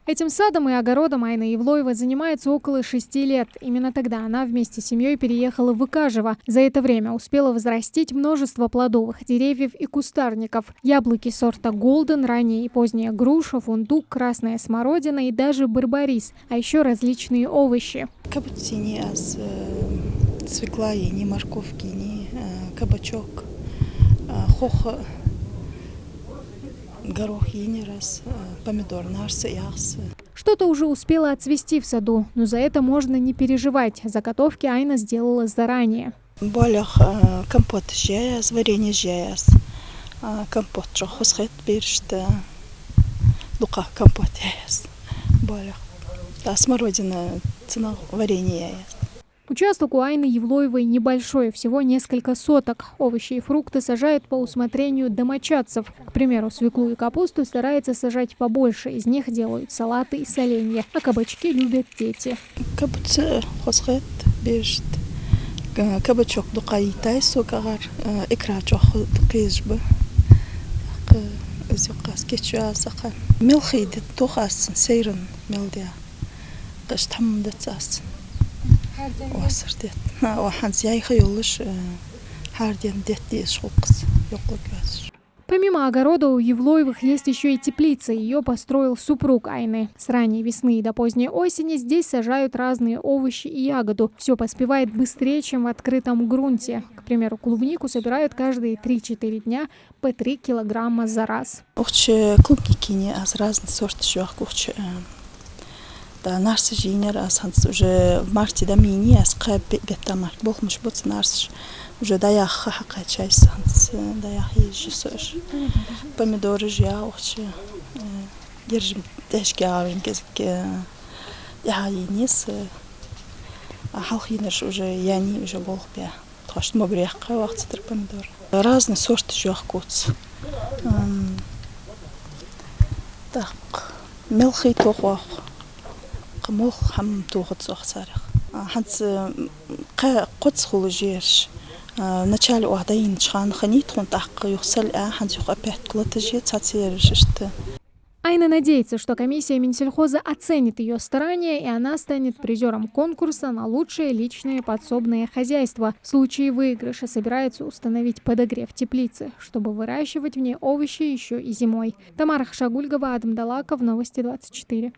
Этим садом и огородом Айна Евлоева занимается около 6 лет. Именно тогда она вместе с семьей переехала в Икажево. За это время успела возрастить множество плодовых деревьев и кустарников. Яблоки сорта Голден, ранняя и поздняя груша, фундук, красная смородина и даже барбарис. А еще различные овощи. Капуцини, свекла, ни морковки, ни кабачок, хоха. Горох, раз, помидор, нарсы, яхсы. Что-то уже успело отцвести в саду, но за это можно не переживать. Заготовки Айна сделала заранее. Болях компот жаяс, варенье жаяс, компот жохусхет биршта, лука компот жаяс, болях. Да, смородина, цена варенье жаяс. Участок у Айны Евлоевой небольшой, всего несколько соток. Овощи и фрукты сажают по усмотрению домочадцев. К примеру, свеклу и капусту старается сажать побольше. Из них делают салаты и соленья. А кабачки любят дети. Кабачок дукайтай сокагар икрачох кизбы. Зюкас кечуасака. Мелхид тухас сейрен мелдия. Каштам дацас. Помимо огорода у Евлоевых есть еще и теплица. Ее построил супруг Айны. С ранней весны и до поздней осени здесь сажают разные овощи и ягоду. Все поспевает быстрее, чем в открытом грунте. К примеру, клубнику собирают каждые 3-4 дня по 3 килограмма за раз. Да, нарсы жинер, уже в марте до мини, бетамар, бог муж будет нарс, уже даях хака чай санс, даях ежисош, помидоры жия, ухче, держим тяжкие авеньки, я енис, а халхинер уже яни уже бог бя, тош мобряха вахтер помидор. Разные сорты жиях куц, так, мелкий тохуах. قموخ هم توخد صخ سارخ هنس قدس خلوجيش начале ухдайн чхан хани тун тахк юхсал ханс юха пять клатажи цациржишт. Айна надеется, что комиссия Минсельхоза оценит ее старания, и она станет призером конкурса на лучшее личное подсобное хозяйство. В случае выигрыша собирается установить подогрев теплицы, чтобы выращивать в ней овощи еще и зимой. Тамара Хашагульгова, Адам Далаков, Новости 24.